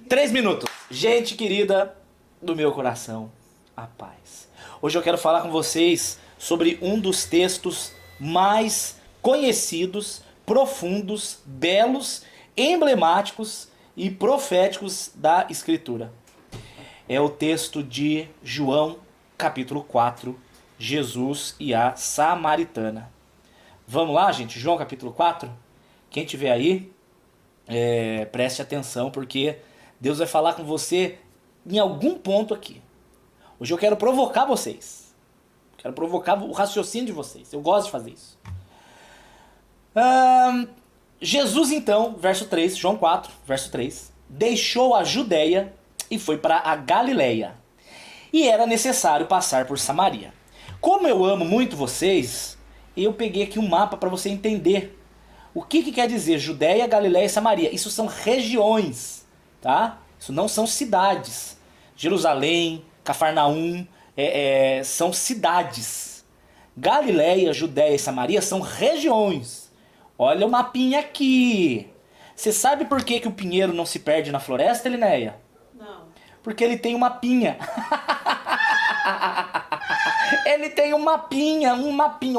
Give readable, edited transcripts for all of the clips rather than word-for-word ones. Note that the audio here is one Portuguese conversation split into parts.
3 minutos. Gente querida do meu coração, a paz. Hoje eu quero falar com vocês sobre um dos textos mais conhecidos, profundos, belos, emblemáticos e proféticos da Escritura. É o texto de João, capítulo 4, Jesus e a Samaritana. Vamos lá, gente? João, capítulo 4. Quem tiver aí, preste atenção, porque Deus vai falar com você em algum ponto aqui. Hoje eu quero provocar vocês. Quero provocar o raciocínio de vocês. Eu gosto de fazer isso. Jesus então, verso 3, João 4, verso 3, deixou a Judéia e foi para a Galileia. E era necessário passar por Samaria. Como eu amo muito vocês, eu peguei aqui um mapa para você entender o que quer dizer Judéia, Galileia e Samaria. Isso são regiões, tá? Isso não são cidades. Jerusalém, Cafarnaum, são cidades. Galileia, Judéia e Samaria são regiões. Olha o mapinha aqui. Você sabe por que o pinheiro não se perde na floresta, Linéia? Não. Porque ele tem um mapinha. Ele tem um mapinha, um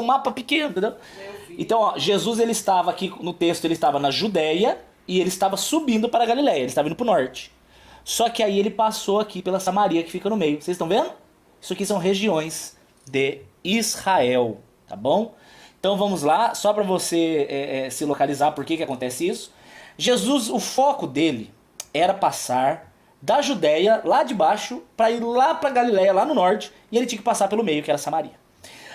mapa pequeno, entendeu? Então, ó, Jesus ele estava aqui no texto, ele estava na Judéia e ele estava subindo para a Galileia, ele estava indo para o norte. Só que aí ele passou aqui pela Samaria, que fica no meio. Vocês estão vendo? Isso aqui são regiões de Israel, tá bom? Então vamos lá, só para você se localizar por que acontece isso. Jesus, o foco dele era passar da Judéia, lá de baixo, para ir lá para Galileia, lá no norte, e ele tinha que passar pelo meio, que era Samaria.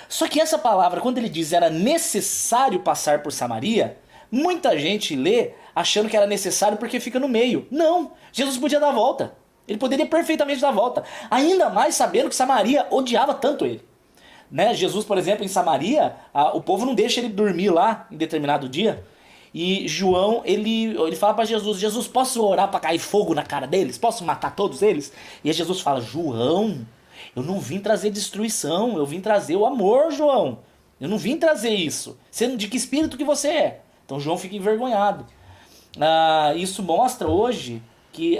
Só que essa palavra, quando ele diz era necessário passar por Samaria, muita gente lê achando que era necessário porque fica no meio. Não, Jesus podia dar a volta. Ele poderia perfeitamente dar a volta. Ainda mais sabendo que Samaria odiava tanto ele. Né? Jesus, por exemplo, em Samaria, o povo não deixa ele dormir lá em determinado dia. E João, ele fala para Jesus, Jesus, posso orar para cair fogo na cara deles? Posso matar todos eles? E aí Jesus fala, João, eu não vim trazer destruição, eu vim trazer o amor, João. Eu não vim trazer isso. De que espírito que você é? Então João fica envergonhado. Isso mostra hoje que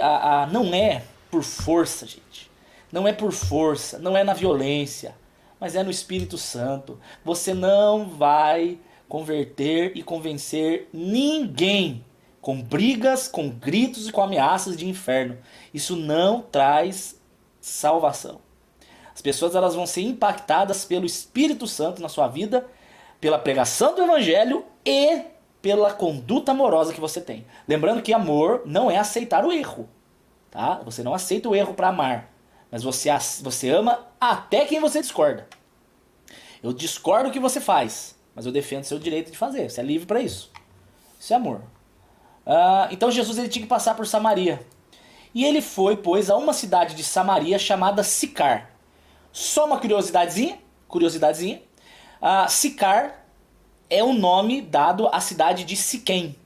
não é por força, gente. Não é por força, não é na violência, mas é no Espírito Santo. Você não vai converter e convencer ninguém com brigas, com gritos e com ameaças de inferno. Isso não traz salvação. As pessoas elas vão ser impactadas pelo Espírito Santo na sua vida, pela pregação do Evangelho e pela conduta amorosa que você tem. Lembrando que amor não é aceitar o erro, tá? Você não aceita o erro para amar, mas você ama até quem você discorda. Eu discordo do que você faz, mas eu defendo seu direito de fazer. Você é livre para isso. Isso é amor. Então Jesus ele tinha que passar por Samaria. E ele foi, pois, a uma cidade de Samaria chamada Sicar. Só uma curiosidadezinha. Sicar é o nome dado à cidade de Siquém.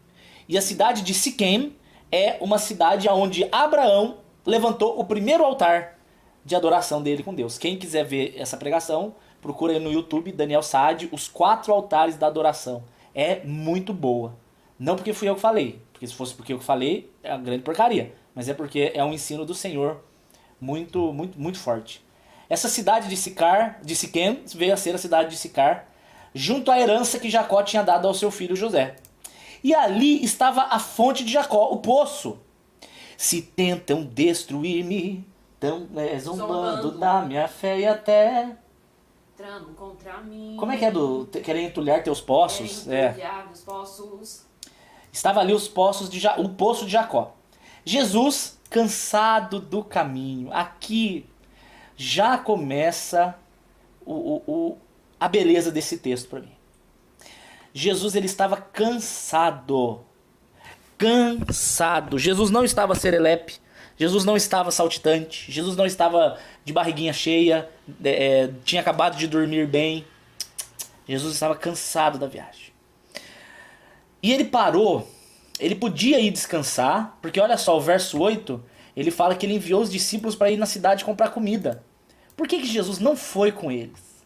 E a cidade de Siquém é uma cidade onde Abraão levantou o primeiro altar de adoração dele com Deus. Quem quiser ver essa pregação, procura aí no YouTube, Daniel Saad, os 4 altares da adoração. É muito boa. Não porque fui eu que falei, porque se fosse porque eu que falei, é uma grande porcaria. Mas é porque é um ensino do Senhor muito, muito, muito forte. Essa cidade de Siquém, veio a ser a cidade de Sicar, junto à herança que Jacó tinha dado ao seu filho José. E ali estava a fonte de Jacó, o poço. Se tentam destruir-me, tão zombando da minha fé e até... Tramam contra mim. Como é que é do querem entulhar teus poços? Querem entulhar os poços. Estava ali o poço de Jacó. Jesus, cansado do caminho. Aqui já começa a beleza desse texto para mim. Jesus ele estava cansado. Cansado. Jesus não estava serelepe. Jesus não estava saltitante. Jesus não estava de barriguinha cheia. Tinha acabado de dormir bem. Jesus estava cansado da viagem. E ele parou. Ele podia ir descansar. Porque olha só, o verso 8. Ele fala que ele enviou os discípulos para ir na cidade comprar comida. Por que Jesus não foi com eles?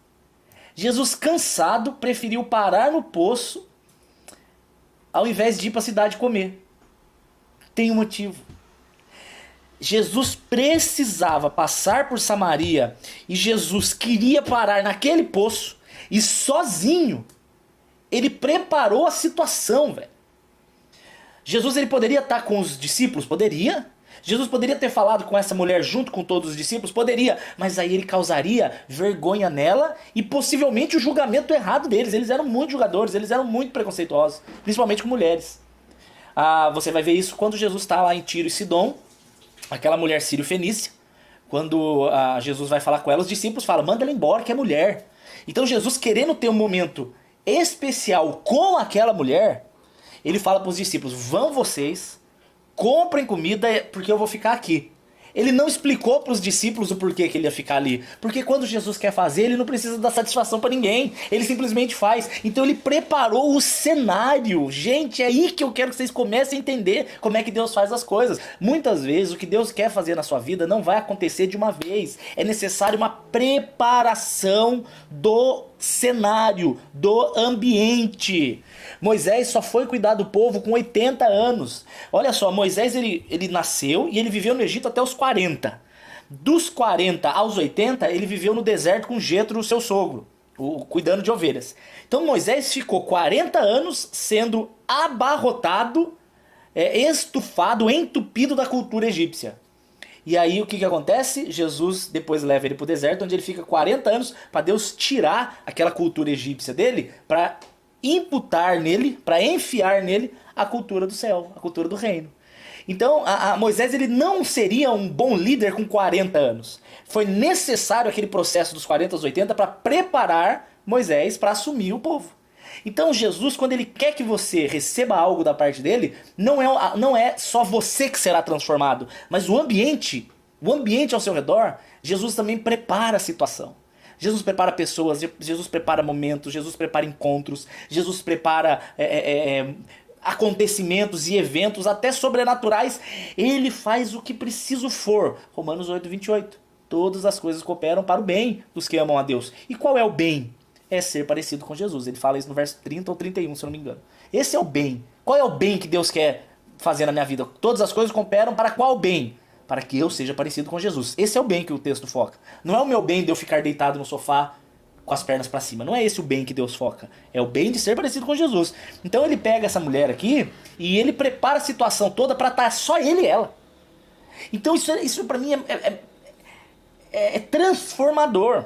Jesus, cansado, preferiu parar no poço ao invés de ir para a cidade comer. Tem um motivo. Jesus precisava passar por Samaria e Jesus queria parar naquele poço e sozinho ele preparou a situação, velho. Jesus ele poderia estar com os discípulos? Poderia. Jesus poderia ter falado com essa mulher junto com todos os discípulos? Poderia. Mas aí ele causaria vergonha nela e possivelmente o julgamento errado deles. Eles eram muito julgadores, eles eram muito preconceituosos, principalmente com mulheres. Você vai ver isso quando Jesus está lá em Tiro e Sidom, aquela mulher sírio-fenícia. Quando Jesus vai falar com ela, os discípulos falam, manda ela embora que é mulher. Então Jesus, querendo ter um momento especial com aquela mulher, ele fala para os discípulos, vão vocês, comprem comida porque eu vou ficar aqui. Ele não explicou para os discípulos o porquê que ele ia ficar ali. Porque quando Jesus quer fazer, ele não precisa dar satisfação para ninguém. Ele simplesmente faz. Então ele preparou o cenário. Gente, é aí que eu quero que vocês comecem a entender como é que Deus faz as coisas. Muitas vezes o que Deus quer fazer na sua vida não vai acontecer de uma vez. É necessário uma preparação do cenário, do ambiente. Moisés só foi cuidar do povo com 80 anos. Olha só, Moisés ele nasceu e ele viveu no Egito até os 40. Dos 40 aos 80, ele viveu no deserto com Jetro, seu sogro, cuidando de ovelhas. Então Moisés ficou 40 anos sendo abarrotado, estufado, entupido da cultura egípcia. E aí o que acontece? Jesus depois leva ele para o deserto, onde ele fica 40 anos para Deus tirar aquela cultura egípcia dele, para imputar nele, para enfiar nele a cultura do céu, a cultura do reino. Então Moisés ele não seria um bom líder com 40 anos. Foi necessário aquele processo dos 40 aos 80 para preparar Moisés para assumir o povo. Então Jesus, quando ele quer que você receba algo da parte dele, não é só você que será transformado, mas o ambiente ao seu redor. Jesus também prepara a situação. Jesus prepara pessoas, Jesus prepara momentos, Jesus prepara encontros, Jesus prepara acontecimentos e eventos até sobrenaturais. Ele faz o que preciso for. Romanos 8:28. Todas as coisas cooperam para o bem dos que amam a Deus. E qual é o bem? É ser parecido com Jesus. Ele fala isso no verso 30 ou 31, se eu não me engano. Esse é o bem. Qual é o bem que Deus quer fazer na minha vida? Todas as coisas cooperam para qual bem? Para que eu seja parecido com Jesus. Esse é o bem que o texto foca. Não é o meu bem de eu ficar deitado no sofá com as pernas para cima. Não é esse o bem que Deus foca. É o bem de ser parecido com Jesus. Então ele pega essa mulher aqui e ele prepara a situação toda para estar só ele e ela. Então isso para mim é transformador.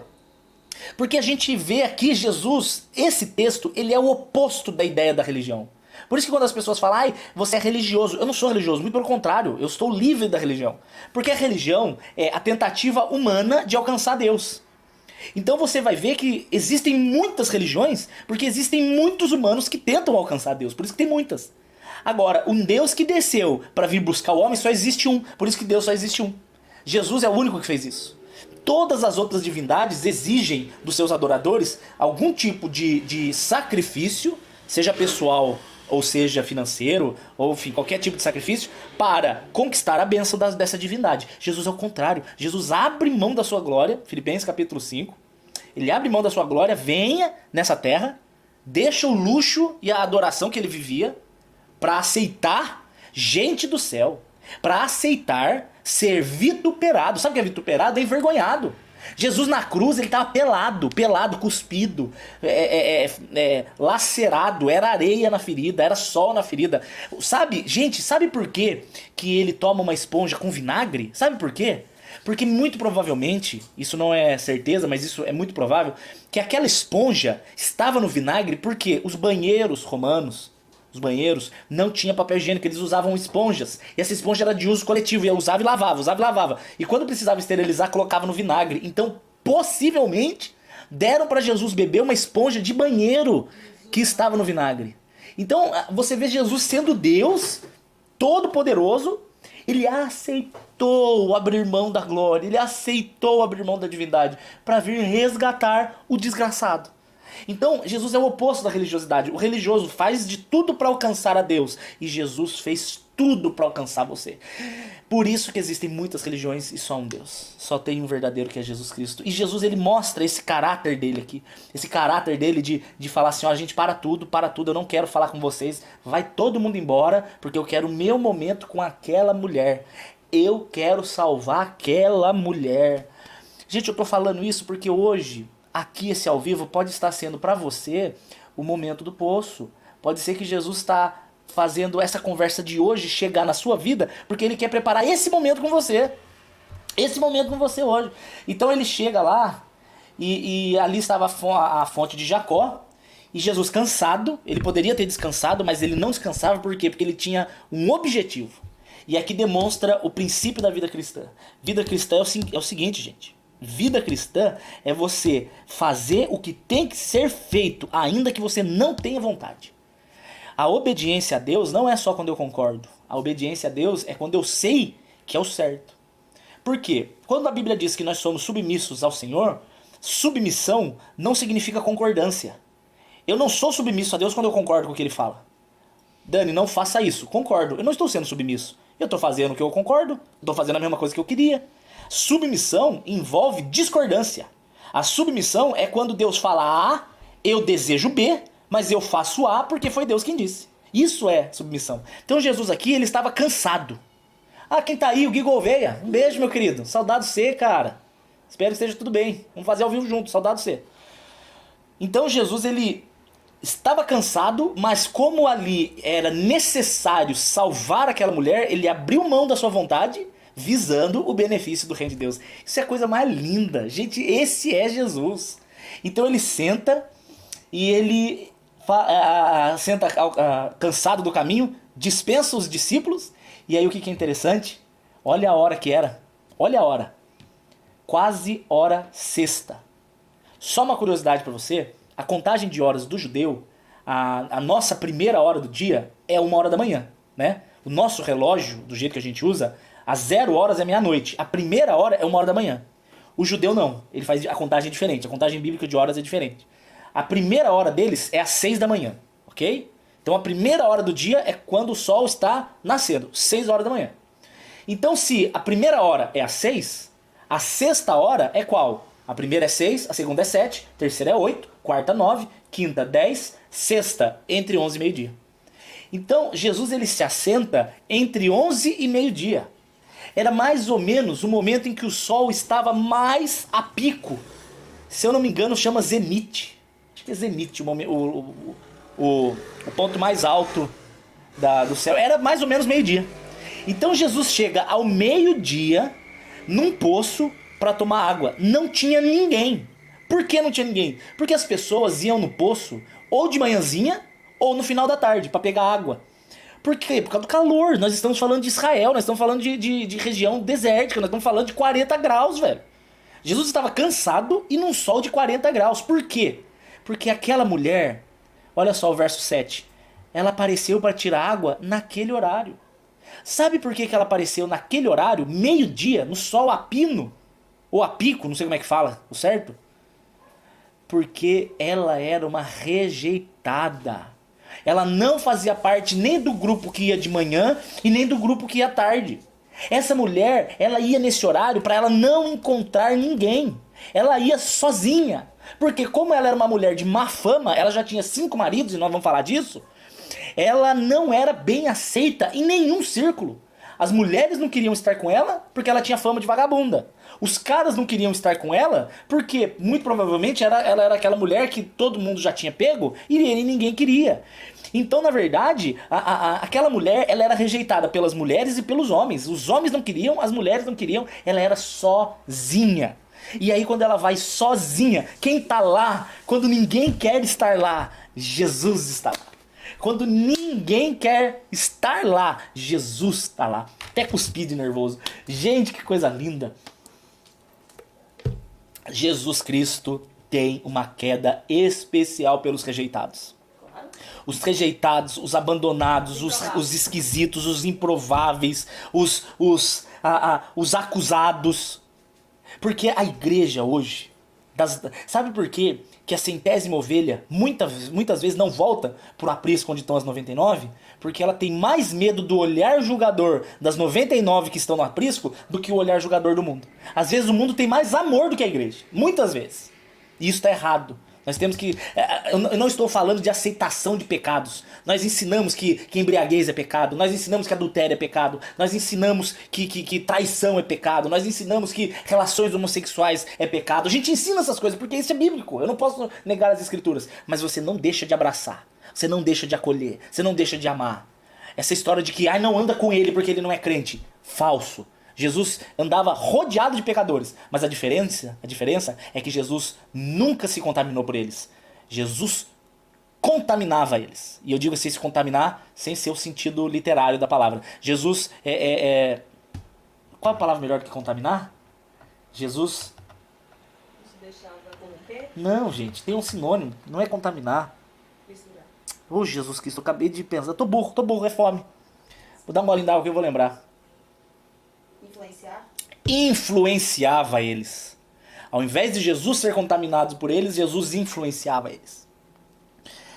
Porque a gente vê aqui Jesus, esse texto, ele é o oposto da ideia da religião. Por isso que quando as pessoas falam, ai, você é religioso. Eu não sou religioso, muito pelo contrário, eu estou livre da religião. Porque a religião é a tentativa humana de alcançar Deus. Então você vai ver que existem muitas religiões, porque existem muitos humanos que tentam alcançar Deus, por isso que tem muitas. Agora, um Deus que desceu para vir buscar o homem só existe um, por isso que Deus só existe um. Jesus é o único que fez isso. Todas as outras divindades exigem dos seus adoradores algum tipo de sacrifício, seja pessoal ou seja financeiro, ou enfim, qualquer tipo de sacrifício, para conquistar a bênção dessa divindade. Jesus é o contrário. Jesus abre mão da sua glória, Filipenses capítulo 5, ele abre mão da sua glória, venha nessa terra, deixa o luxo e a adoração que ele vivia, para aceitar gente do céu, para aceitar ser vituperado. Sabe o que é vituperado? É envergonhado. Jesus na cruz, ele estava pelado, cuspido, lacerado, era areia na ferida, era sol na ferida. Sabe, gente, sabe por quê que ele toma uma esponja com vinagre? Sabe por quê? Porque muito provavelmente, isso não é certeza, mas isso é muito provável, que aquela esponja estava no vinagre porque os banheiros romanos, não tinha papel higiênico, eles usavam esponjas. E essa esponja era de uso coletivo, ia usava e lavava. E quando precisava esterilizar, colocava no vinagre. Então, possivelmente, deram para Jesus beber uma esponja de banheiro que estava no vinagre. Então, você vê Jesus sendo Deus, todo-poderoso, ele aceitou abrir mão da glória, ele aceitou abrir mão da divindade para vir resgatar o desgraçado. Então, Jesus é o oposto da religiosidade. O religioso faz de tudo para alcançar a Deus. E Jesus fez tudo para alcançar você. Por isso que existem muitas religiões e só um Deus. Só tem um verdadeiro, que é Jesus Cristo. E Jesus, ele mostra esse caráter dele aqui. Esse caráter dele de falar assim, ó, gente, para tudo, eu não quero falar com vocês. Vai todo mundo embora, porque eu quero o meu momento com aquela mulher. Eu quero salvar aquela mulher. Gente, eu tô falando isso porque hoje, aqui esse ao vivo, pode estar sendo para você o momento do poço. Pode ser que Jesus está fazendo essa conversa de hoje chegar na sua vida, porque ele quer preparar esse momento com você. Esse momento com você hoje. Então ele chega lá, e ali estava a fonte de Jacó, e Jesus cansado, ele poderia ter descansado, mas ele não descansava, por quê? Porque ele tinha um objetivo. E aqui demonstra o princípio da vida cristã. Vida cristã é o seguinte, gente. Vida cristã é você fazer o que tem que ser feito, ainda que você não tenha vontade. A obediência a Deus não é só quando eu concordo. A obediência a Deus é quando eu sei que é o certo. Por quê? Quando a Bíblia diz que nós somos submissos ao Senhor, submissão não significa concordância. Eu não sou submisso a Deus quando eu concordo com o que Ele fala. Dani, não faça isso. Concordo. Eu não estou sendo submisso. Eu estou fazendo o que eu concordo. Estou fazendo a mesma coisa que eu queria. Submissão envolve discordância. A submissão é quando Deus fala A, eu desejo B, mas eu faço A porque foi Deus quem disse. Isso é submissão. Então Jesus aqui, ele estava cansado. Ah, quem tá aí? O Gui Gouveia. Um beijo, meu querido. Saudade C, cara. Espero que esteja tudo bem. Vamos fazer ao vivo junto. Saudade C. Então Jesus, ele estava cansado, mas como ali era necessário salvar aquela mulher, ele abriu mão da sua vontade, visando o benefício do reino de Deus. Isso é a coisa mais linda. Gente, esse é Jesus. Então ele senta e ele senta cansado do caminho, dispensa os discípulos. E aí o que é interessante? Olha a hora que era. Olha a hora. Quase hora sexta. Só uma curiosidade para você. A contagem de horas do judeu, a nossa primeira hora do dia é 1h da manhã, né? O nosso relógio, do jeito que a gente usa, às 0h é meia-noite. A primeira hora é 1h da manhã. O judeu não. Ele faz a contagem diferente. A contagem bíblica de horas é diferente. A primeira hora deles é às 6 da manhã, ok? Então a primeira hora do dia é quando o sol está nascendo, 6h da manhã. Então se a primeira hora é às 6, a sexta hora é qual? A primeira é 6, a segunda é 7, a terceira é 8, quarta 9, quinta 10, sexta entre 11 e meio-dia. Então Jesus, ele se assenta entre 11 e meio-dia. Era mais ou menos o momento em que o sol estava mais a pico. Se eu não me engano, chama zenite. Acho que é zenite o ponto mais alto do céu. Era mais ou menos meio-dia. Então Jesus chega ao meio-dia num poço para tomar água. Não tinha ninguém. Por que não tinha ninguém? Porque as pessoas iam no poço ou de manhãzinha ou no final da tarde para pegar água. Por quê? Por causa do calor. Nós estamos falando de Israel, nós estamos falando de região desértica, nós estamos falando de 40 graus, velho. Jesus estava cansado e num sol de 40 graus. Por quê? Porque aquela mulher, olha só o verso 7, ela apareceu para tirar água naquele horário. Sabe por que ela apareceu naquele horário, meio-dia, no sol a pino? Ou a pico, não sei como é que fala, o certo? Porque ela era uma rejeitada. Ela não fazia parte nem do grupo que ia de manhã e nem do grupo que ia à tarde. Essa mulher, ela ia nesse horário para ela não encontrar ninguém. Ela ia sozinha. Porque como ela era uma mulher de má fama, ela já tinha 5 maridos, e nós vamos falar disso, ela não era bem aceita em nenhum círculo. As mulheres não queriam estar com ela porque ela tinha fama de vagabunda. Os caras não queriam estar com ela porque, muito provavelmente, ela era aquela mulher que todo mundo já tinha pego e ninguém queria. Então, na verdade, aquela mulher, ela era rejeitada pelas mulheres e pelos homens. Os homens não queriam, as mulheres não queriam, ela era sozinha. E aí, quando ela vai sozinha, quem tá lá, quando ninguém quer estar lá, Jesus está lá. Quando ninguém quer estar lá, Jesus está lá. Até cuspi de nervoso. Gente, que coisa linda. Jesus Cristo tem uma queda especial pelos rejeitados. Os rejeitados, os abandonados, os esquisitos, os improváveis, os acusados. Porque a igreja hoje, Sabe por quê que a centésima ovelha muitas vezes não volta pro aprisco onde estão as 99? Porque ela tem mais medo do olhar julgador das 99 que estão no aprisco do que o olhar julgador do mundo. Às vezes o mundo tem mais amor do que a igreja. Muitas vezes. E isso está errado. Nós temos que... Eu não estou falando de aceitação de pecados. Nós ensinamos que embriaguez é pecado. Nós ensinamos que adultério é pecado. Nós ensinamos que traição é pecado. Nós ensinamos que relações homossexuais é pecado. A gente ensina essas coisas porque isso é bíblico. Eu não posso negar as escrituras. Mas você não deixa de abraçar. Você não deixa de acolher. Você não deixa de amar. Essa história de que não anda com ele porque ele não é crente. Falso. Jesus andava rodeado de pecadores, mas a diferença é que Jesus nunca se contaminou por eles. Jesus contaminava eles. E eu digo assim, se contaminar sem ser o sentido literário da palavra. Jesus qual é a palavra melhor do que contaminar? Jesus... Se deixava corromper? Não, gente, tem um sinônimo. Não é contaminar. Misturar. Ô, Jesus Cristo, eu acabei de pensar. Tô burro, é fome. Vou dar um golinho d'água que eu vou lembrar. Influenciar? Influenciava eles. Ao invés de Jesus ser contaminado por eles, Jesus influenciava eles.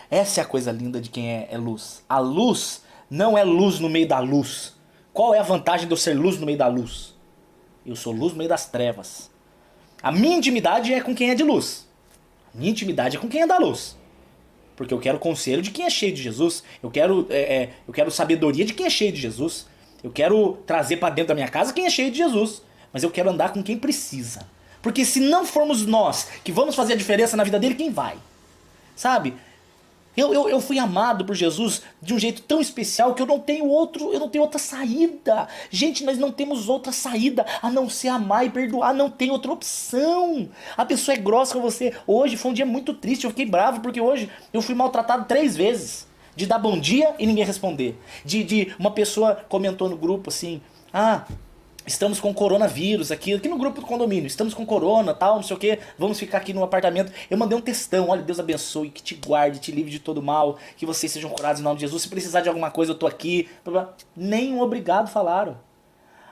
Essa é a coisa linda de quem é luz. A luz não é luz no meio da luz. Qual é a vantagem de eu ser luz no meio da luz? Eu sou luz no meio das trevas. A minha intimidade é com quem é de luz. A minha intimidade é com quem é da luz. Porque eu quero conselho de quem é cheio de Jesus. Eu quero sabedoria de quem é cheio de Jesus. Eu quero trazer para dentro da minha casa quem é cheio de Jesus. Mas eu quero andar com quem precisa. Porque se não formos nós que vamos fazer a diferença na vida dele, quem vai? Sabe? Eu fui amado por Jesus de um jeito tão especial que eu não tenho outra saída. Gente, nós não temos outra saída a não ser amar e perdoar. Não tem outra opção. A pessoa é grossa com você. Hoje foi um dia muito triste. Eu fiquei bravo porque hoje eu fui maltratado 3 vezes. De dar bom dia e ninguém responder. De uma pessoa comentou no grupo assim: estamos com coronavírus aqui no grupo do condomínio. Estamos com corona, tal, não sei o que. Vamos ficar aqui no apartamento. Eu mandei um textão. Olha, Deus abençoe, que te guarde, te livre de todo mal. Que vocês sejam curados em nome de Jesus. Se precisar de alguma coisa, eu tô aqui. Nem um obrigado falaram.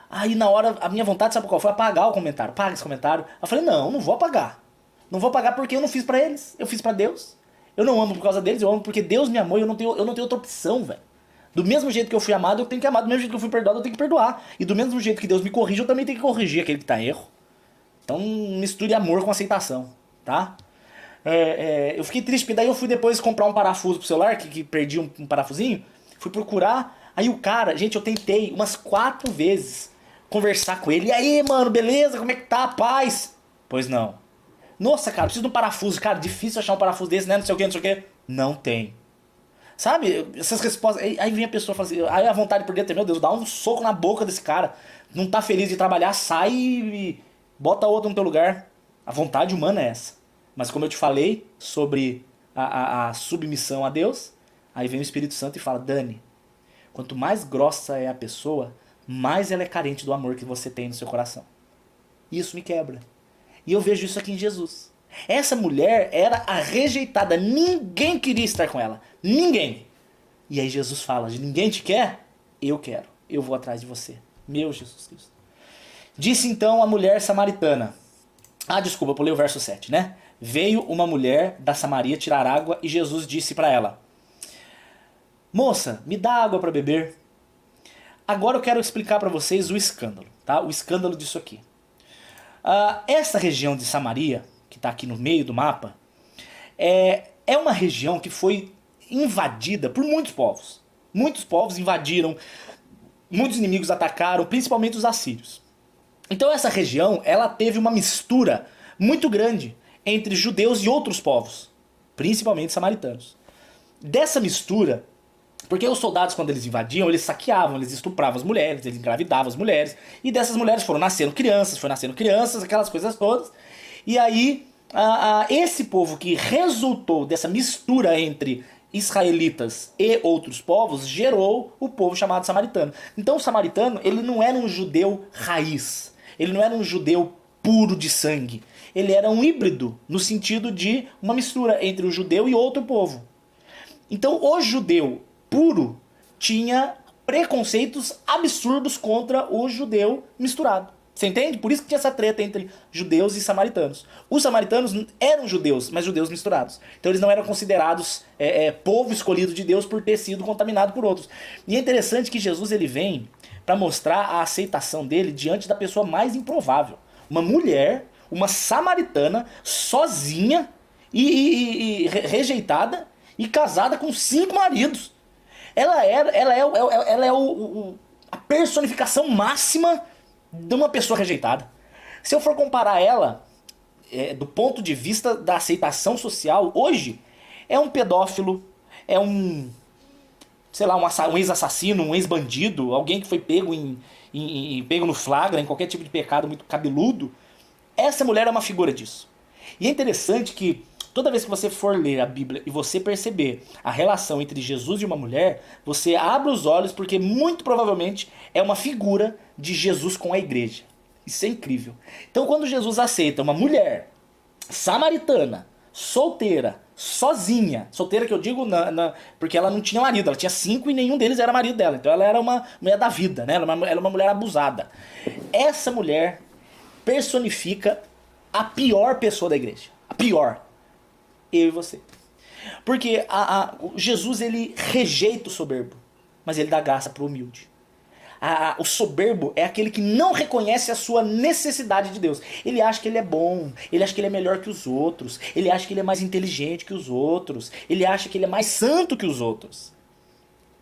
Aí na hora, a minha vontade, sabe qual foi? Apagar o comentário. Apaga esse comentário. Eu falei, não vou apagar. Não vou apagar porque eu não fiz pra eles. Eu fiz pra Deus. Eu não amo por causa deles, eu amo porque Deus me amou e eu não tenho outra opção, velho. Do mesmo jeito que eu fui amado, eu tenho que amar. Do mesmo jeito que eu fui perdoado, eu tenho que perdoar. E do mesmo jeito que Deus me corrige, eu também tenho que corrigir aquele que tá em erro. Então misture amor com aceitação, tá? Eu fiquei triste porque daí eu fui depois comprar um parafuso pro celular, que perdi um parafusinho. Fui procurar, aí o cara, gente, eu tentei umas 4 vezes conversar com ele. E aí, mano, beleza? Como é que tá? Paz? Pois não. Nossa, cara, preciso de um parafuso. Cara, difícil achar um parafuso desse, né? Não sei o que. Não tem. Sabe? Essas respostas... Aí vem a pessoa e fala assim... Aí a vontade por dentro, meu Deus, dá um soco na boca desse cara. Não tá feliz de trabalhar, sai e bota outro no teu lugar. A vontade humana é essa. Mas como eu te falei sobre a submissão a Deus, aí vem o Espírito Santo e fala, Dani, quanto mais grossa é a pessoa, mais ela é carente do amor que você tem no seu coração. Isso me quebra. E eu vejo isso aqui em Jesus. Essa mulher era a rejeitada. Ninguém queria estar com ela. Ninguém. E aí Jesus fala, ninguém te quer? Eu quero. Eu vou atrás de você. Meu Jesus Cristo. Disse então a mulher samaritana. Desculpa, eu pulei o verso 7, né? Veio uma mulher da Samaria tirar água e Jesus disse para ela, moça, me dá água para beber. Agora eu quero explicar para vocês o escândalo, tá? O escândalo disso aqui. Essa região de Samaria, que está aqui no meio do mapa, é uma região que foi invadida por muitos povos. Muitos povos invadiram, muitos inimigos atacaram, principalmente os assírios. Então essa região, ela teve uma mistura muito grande entre judeus e outros povos, principalmente samaritanos. Dessa mistura, porque os soldados, quando eles invadiam, eles saqueavam, eles estupravam as mulheres, eles engravidavam as mulheres, e dessas mulheres foram nascendo crianças, aquelas coisas todas. E aí, esse povo que resultou dessa mistura entre israelitas e outros povos, gerou o povo chamado samaritano. Então o samaritano, ele não era um judeu raiz, ele não era um judeu puro de sangue, ele era um híbrido, no sentido de uma mistura entre o judeu e outro povo. Então o judeu puro tinha preconceitos absurdos contra o judeu misturado. Você entende? Por isso que tinha essa treta entre judeus e samaritanos. Os samaritanos eram judeus, mas judeus misturados. Então eles não eram considerados povo escolhido de Deus por ter sido contaminado por outros. E é interessante que Jesus ele vem para mostrar a aceitação dele diante da pessoa mais improvável. Uma mulher, uma samaritana, sozinha e rejeitada e casada com 5 maridos. Ela é a personificação máxima de uma pessoa rejeitada. Se eu for comparar ela, do ponto de vista da aceitação social, hoje, é um pedófilo, é um, sei lá, um ex-assassino, um ex-bandido, alguém que foi pego pego no flagra, em qualquer tipo de pecado muito cabeludo. Essa mulher é uma figura disso. E é interessante que toda vez que você for ler a Bíblia e você perceber a relação entre Jesus e uma mulher, você abre os olhos porque muito provavelmente é uma figura de Jesus com a igreja. Isso é incrível. Então quando Jesus aceita uma mulher samaritana, solteira, sozinha, solteira que eu digo porque ela não tinha marido, ela tinha 5 e nenhum deles era marido dela, então ela era uma mulher da vida, né? Ela era uma mulher abusada. Essa mulher personifica a pior pessoa da igreja, a pior. Eu e você. Porque Jesus ele rejeita o soberbo, mas ele dá graça para o humilde. O soberbo é aquele que não reconhece a sua necessidade de Deus. Ele acha que ele é bom, ele acha que ele é melhor que os outros, ele acha que ele é mais inteligente que os outros, ele acha que ele é mais santo que os outros.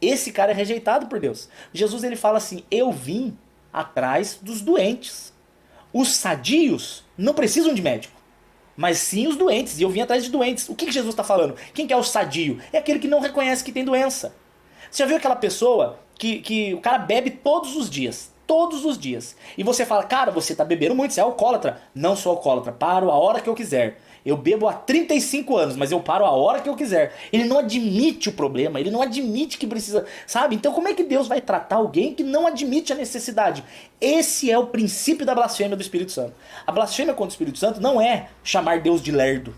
Esse cara é rejeitado por Deus. Jesus ele fala assim: eu vim atrás dos doentes. Os sadios não precisam de médico, mas sim os doentes, e eu vim atrás de doentes. O que Jesus está falando? Quem que é o sadio? É aquele que não reconhece que tem doença. Você já viu aquela pessoa que o cara bebe todos os dias, e você fala: cara, você está bebendo muito, você é alcoólatra. Não sou alcoólatra, paro a hora que eu quiser. Eu bebo há 35 anos, mas eu paro a hora que eu quiser. Ele não admite o problema, ele não admite que precisa, sabe? Então como é que Deus vai tratar alguém que não admite a necessidade? Esse é o princípio da blasfêmia do Espírito Santo. A blasfêmia contra o Espírito Santo não é chamar Deus de lerdo.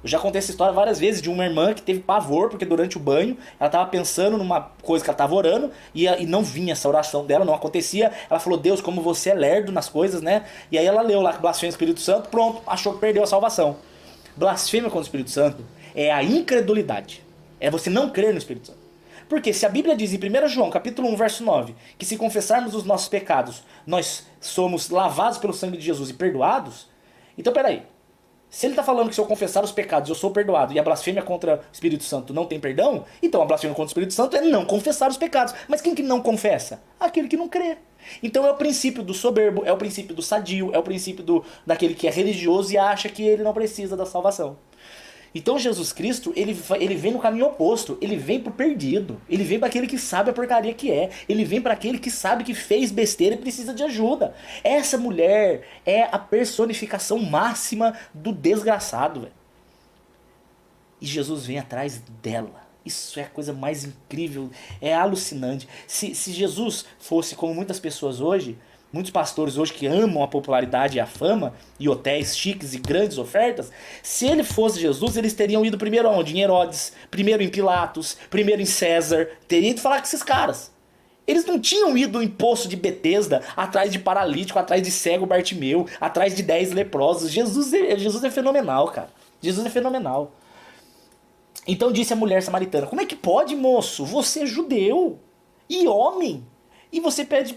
Eu já contei essa história várias vezes de uma irmã que teve pavor porque durante o banho ela estava pensando numa coisa que ela estava orando e não vinha essa oração dela, não acontecia. Ela falou: Deus, como você é lerdo nas coisas, né? E aí ela leu lá que blasfêmia do Espírito Santo, pronto, achou que perdeu a salvação. Blasfêmia contra o Espírito Santo é a incredulidade. É você não crer no Espírito Santo. Porque se a Bíblia diz em 1 João, capítulo 1, verso 9, que se confessarmos os nossos pecados, nós somos lavados pelo sangue de Jesus e perdoados, então peraí. Se ele está falando que se eu confessar os pecados eu sou perdoado e a blasfêmia contra o Espírito Santo não tem perdão, então a blasfêmia contra o Espírito Santo é não confessar os pecados. Mas quem que não confessa? Aquele que não crê. Então é o princípio do soberbo, é o princípio do sadio, é o princípio daquele que é religioso e acha que ele não precisa da salvação. Então Jesus Cristo, ele vem no caminho oposto, ele vem pro perdido, ele vem para aquele que sabe a porcaria que é, ele vem para aquele que sabe que fez besteira e precisa de ajuda. Essa mulher é a personificação máxima do desgraçado, velho. E Jesus vem atrás dela. Isso é a coisa mais incrível, é alucinante. Se Jesus fosse como muitas pessoas hoje, muitos pastores hoje que amam a popularidade e a fama, e hotéis chiques e grandes ofertas, se ele fosse Jesus, eles teriam ido primeiro aonde? Em Herodes, primeiro em Pilatos, primeiro em César, teriam ido falar com esses caras. Eles não tinham ido em poço de Betesda, atrás de paralítico, atrás de cego Bartimeu, atrás de 10 leprosos. Jesus é fenomenal, cara. Jesus é fenomenal. Então disse a mulher samaritana: como é que pode, moço? Você é judeu e homem, e você pede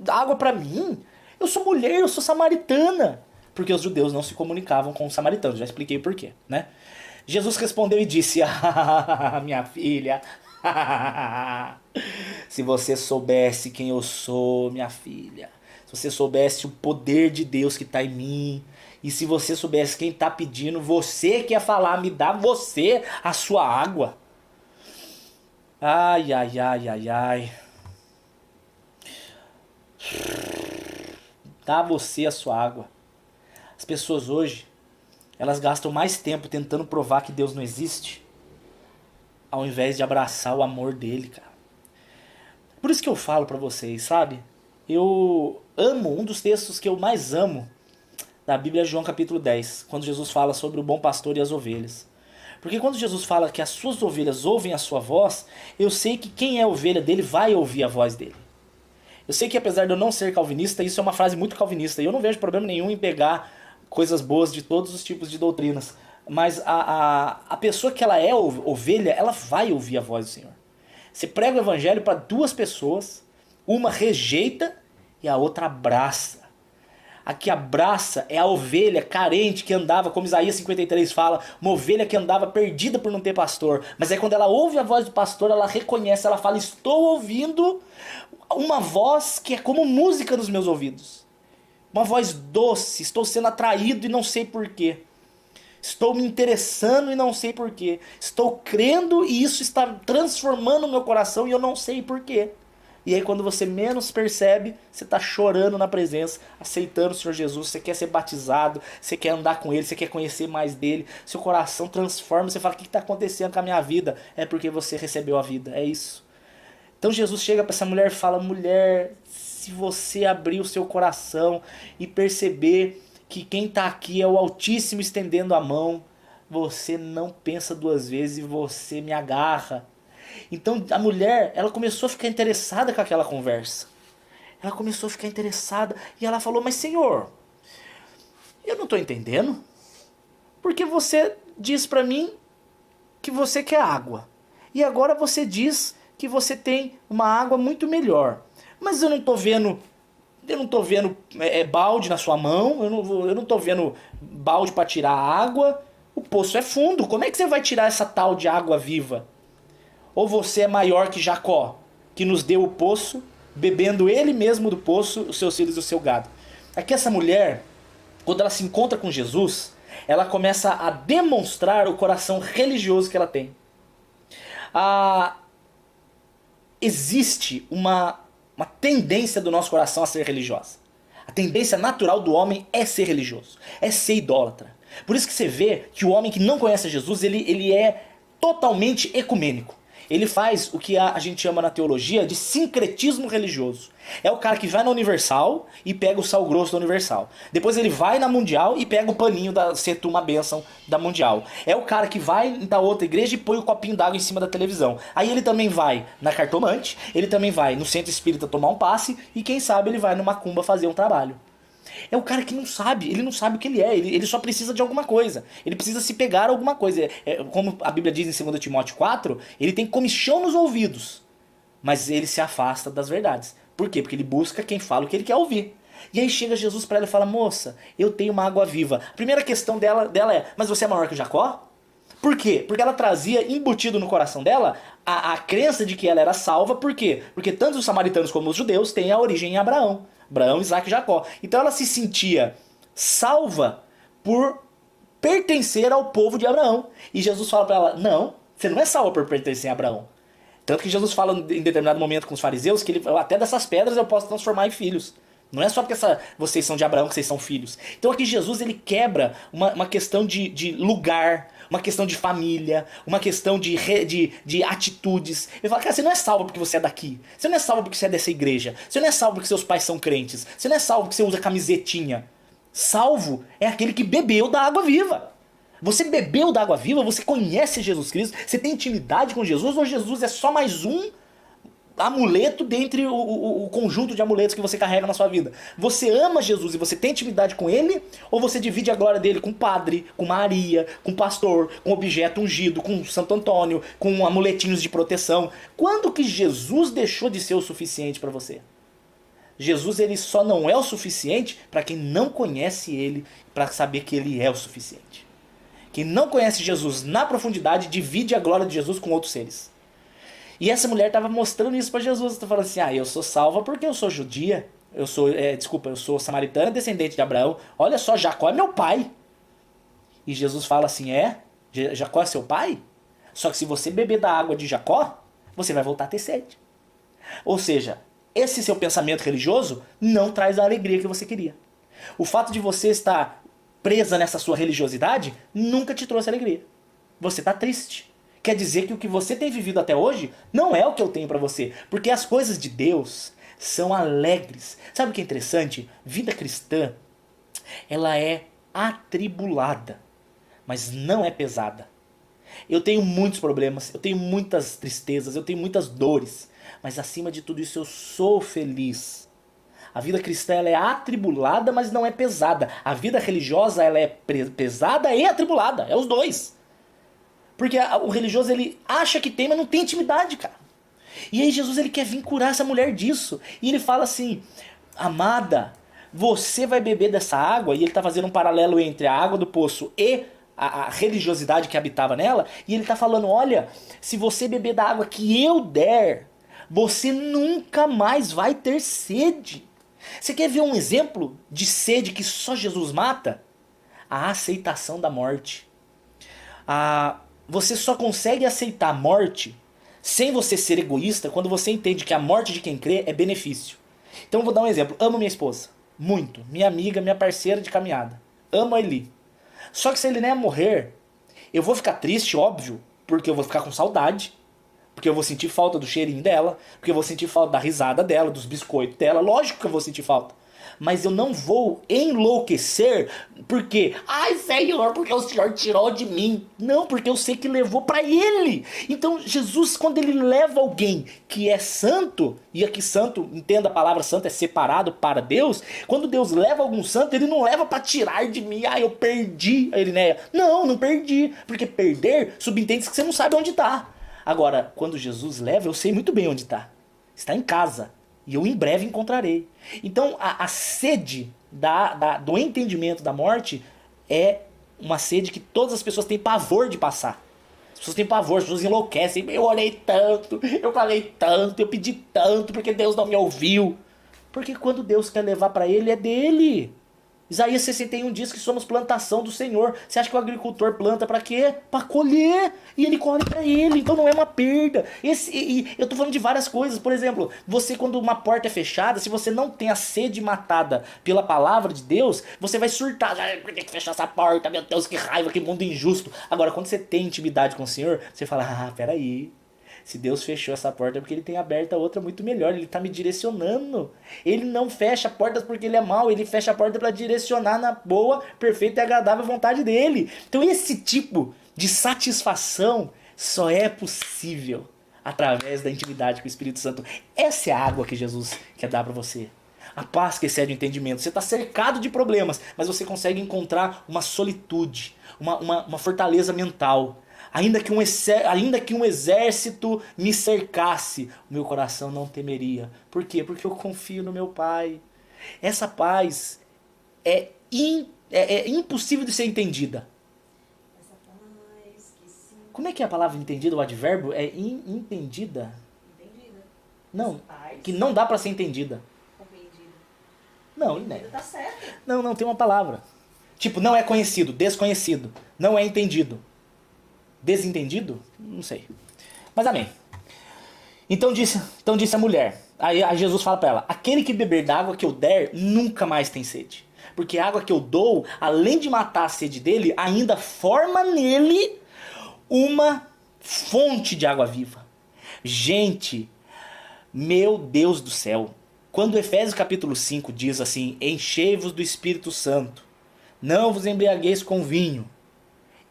água pra mim? Eu sou mulher, eu sou samaritana. Porque os judeus não se comunicavam com os samaritanos. Já expliquei por quê, né? Jesus respondeu e disse: ah, minha filha, se você soubesse quem eu sou, minha filha, se você soubesse o poder de Deus que está em mim, e se você soubesse quem está pedindo, você que ia falar, me dá você a sua água. Ai, ai, ai, ai, ai. Dá você a sua água. As pessoas hoje, elas gastam mais tempo tentando provar que Deus não existe, ao invés de abraçar o amor dele, cara. Por isso que eu falo pra vocês, sabe? Eu amo, um dos textos que eu mais amo da Bíblia é João capítulo 10, quando Jesus fala sobre o bom pastor e as ovelhas. Porque quando Jesus fala que as suas ovelhas ouvem a sua voz, eu sei que quem é ovelha dele vai ouvir a voz dele. Eu sei que apesar de eu não ser calvinista, isso é uma frase muito calvinista, e eu não vejo problema nenhum em pegar coisas boas de todos os tipos de doutrinas. Mas a pessoa que ela é ovelha, ela vai ouvir a voz do Senhor. Você prega o evangelho para duas pessoas, uma rejeita e a outra abraça. A que abraça é a ovelha carente que andava, como Isaías 53 fala, uma ovelha que andava perdida por não ter pastor. Mas aí quando ela ouve a voz do pastor, ela reconhece, ela fala, estou ouvindo uma voz que é como música nos meus ouvidos. Uma voz doce, estou sendo atraído e não sei porquê. Estou me interessando e não sei porquê. Estou crendo e isso está transformando o meu coração e eu não sei porquê. E aí quando você menos percebe, você está chorando na presença, aceitando o Senhor Jesus, você quer ser batizado, você quer andar com Ele, você quer conhecer mais dEle, seu coração transforma, você fala, o que está acontecendo com a minha vida? É porque você recebeu a vida, é isso. Então Jesus chega para essa mulher e fala, mulher, se você abrir o seu coração e perceber que quem está aqui é o Altíssimo estendendo a mão, você não pensa duas vezes e você me agarra. Então a mulher, ela começou a ficar interessada com aquela conversa. Ela começou a ficar interessada e ela falou, mas Senhor, eu não estou entendendo. Porque você diz para mim que você quer água. E agora você diz que você tem uma água muito melhor. Mas eu não estou vendo balde na sua mão, eu não estou vendo balde para tirar água. O poço é fundo, como é que você vai tirar essa tal de água viva? Ou você é maior que Jacó, que nos deu o poço, bebendo ele mesmo do poço, os seus filhos e o seu gado. Aqui essa mulher, quando ela se encontra com Jesus, ela começa a demonstrar o coração religioso que ela tem. Existe uma tendência do nosso coração a ser religiosa. A tendência natural do homem é ser religioso, é ser idólatra. Por isso que você vê que o homem que não conhece Jesus, ele é totalmente ecumênico. Ele faz o que a gente chama na teologia de sincretismo religioso. É o cara que vai na Universal e pega o sal grosso da Universal. Depois ele vai na Mundial e pega o paninho da Setu, uma bênção da Mundial. É o cara que vai na outra igreja e põe o copinho d'água em cima da televisão. Aí ele também vai na Cartomante, ele também vai no centro espírita tomar um passe e quem sabe ele vai numa macumba fazer um trabalho. É o cara que não sabe, ele não sabe o que ele é, ele só precisa de alguma coisa, ele precisa se pegar a alguma coisa. Como a Bíblia diz em 2 Timóteo 4, ele tem comichão nos ouvidos, mas ele se afasta das verdades. Por quê? Porque ele busca quem fala o que ele quer ouvir. E aí chega Jesus para ela e fala, moça, eu tenho uma água viva. A primeira questão dela é, mas você é maior que Jacó? Por quê? Porque ela trazia embutido no coração dela a crença de que ela era salva. Por quê? Porque tanto os samaritanos como os judeus têm a origem em Abraão. Abraão, Isaac e Jacó. Então ela se sentia salva por pertencer ao povo de Abraão. E Jesus fala para ela, não, você não é salva por pertencer a Abraão. Tanto que Jesus fala em determinado momento com os fariseus que até dessas pedras eu posso transformar em filhos. Não é só porque vocês são de Abraão que vocês são filhos. Então aqui Jesus ele quebra uma questão de lugar, uma questão de família, uma questão de atitudes. Ele fala, cara, você não é salvo porque você é daqui. Você não é salvo porque você é dessa igreja. Você não é salvo porque seus pais são crentes. Você não é salvo porque você usa camisetinha. Salvo é aquele que bebeu da água viva. Você bebeu da água viva, você conhece Jesus Cristo, você tem intimidade com Jesus, ou Jesus é só mais um amuleto dentre o conjunto de amuletos que você carrega na sua vida? Você ama Jesus e você tem intimidade com Ele? Ou você divide a glória dele com o padre, com Maria, com o pastor, com objeto ungido, com Santo Antônio, com amuletinhos de proteção? Quando que Jesus deixou de ser o suficiente para você? Jesus ele só não é o suficiente para quem não conhece Ele, para saber que Ele é o suficiente. Quem não conhece Jesus na profundidade divide a glória de Jesus com outros seres. E essa mulher estava mostrando isso para Jesus. Está falando assim, eu sou salva porque eu sou judia. Eu sou samaritana, descendente de Abraão. Olha só, Jacó é meu pai. E Jesus fala assim, Jacó é seu pai? Só que se você beber da água de Jacó, você vai voltar a ter sede. Ou seja, esse seu pensamento religioso não traz a alegria que você queria. O fato de você estar presa nessa sua religiosidade nunca te trouxe alegria. Você está triste. Quer dizer que o que você tem vivido até hoje não é o que eu tenho para você. Porque as coisas de Deus são alegres. Sabe o que é interessante? Vida cristã, ela é atribulada, mas não é pesada. Eu tenho muitos problemas, eu tenho muitas tristezas, eu tenho muitas dores. mas acima de tudo isso eu sou feliz. A vida cristã ela é atribulada, mas não é pesada. A vida religiosa ela é pesada e atribulada, é os dois. Porque o religioso ele acha que tem, mas não tem intimidade, cara. E aí Jesus ele quer vir curar essa mulher disso. E ele fala assim, amada, você vai beber dessa água, e ele está fazendo um paralelo entre a água do poço e a religiosidade que habitava nela, e ele está falando, olha, se você beber da água que eu der, você nunca mais vai ter sede. Você quer ver um exemplo de sede que só Jesus mata? A aceitação da morte. Você só consegue aceitar a morte sem você ser egoísta quando você entende que a morte de quem crê é benefício. Então eu vou dar um exemplo. Amo minha esposa. Muito. Minha amiga, minha parceira de caminhada. Amo a Eli. Só que se a Elinéia morrer, eu vou ficar triste, óbvio, porque eu vou ficar com saudade. Porque eu vou sentir falta do cheirinho dela. Porque eu vou sentir falta da risada dela, dos biscoitos dela. Lógico que eu vou sentir falta. Mas eu não vou enlouquecer porque, ai Senhor, porque o Senhor tirou de mim. Não, porque eu sei que levou para Ele. Então Jesus, quando Ele leva alguém que é santo, e aqui santo, entenda a palavra santo, é separado para Deus. Quando Deus leva algum santo, Ele não leva para tirar de mim, eu perdi a Elinéia. Não perdi, porque perder subentende que você não sabe onde está. Agora, quando Jesus leva, eu sei muito bem onde está. Está em casa. E eu em breve encontrarei. Então a sede do entendimento da morte é uma sede que todas as pessoas têm pavor de passar. As pessoas têm pavor, as pessoas enlouquecem. Eu orei tanto, eu falei tanto, eu pedi tanto porque Deus não me ouviu. Porque quando Deus quer levar para Ele, é dele. Isaías 61 diz que somos plantação do Senhor. Você acha que o agricultor planta para quê? Para colher. E ele colhe para ele. Então não é uma perda. Eu tô falando de várias coisas. Por exemplo, você quando uma porta é fechada, se você não tem a sede matada pela palavra de Deus, você vai surtar. Por que fechar essa porta? Meu Deus, que raiva, que mundo injusto. Agora, quando você tem intimidade com o Senhor, você fala, peraí. Se Deus fechou essa porta é porque Ele tem aberta outra muito melhor. Ele está me direcionando. Ele não fecha portas porque Ele é mau. Ele fecha a porta para direcionar na boa, perfeita e agradável vontade dEle. Então esse tipo de satisfação só é possível através da intimidade com o Espírito Santo. Essa é a água que Jesus quer dar para você. A paz que excede o entendimento. Você está cercado de problemas, mas você consegue encontrar uma solitude, uma fortaleza mental. Ainda que um exército me cercasse, o meu coração não temeria. Por quê? Porque eu confio no meu Pai. Essa paz é impossível de ser entendida. Essa paz que sim. Como é que é a palavra entendida, o advérbio? É entendida? Entendida. Não, Paz. que não dá para ser entendida. Compreendida. Não, Entendida tá certo. não, tem uma palavra. Tipo, não é conhecido, desconhecido. Não é entendido. Desentendido? Não sei. Mas amém. Então disse a mulher. Aí Jesus fala para ela, aquele que beber da água que eu der, nunca mais tem sede. Porque a água que eu dou, além de matar a sede dele, ainda forma nele uma fonte de água viva. Gente, meu Deus do céu. Quando Efésios capítulo 5 diz assim, enchei-vos do Espírito Santo, não vos embriagueis com vinho.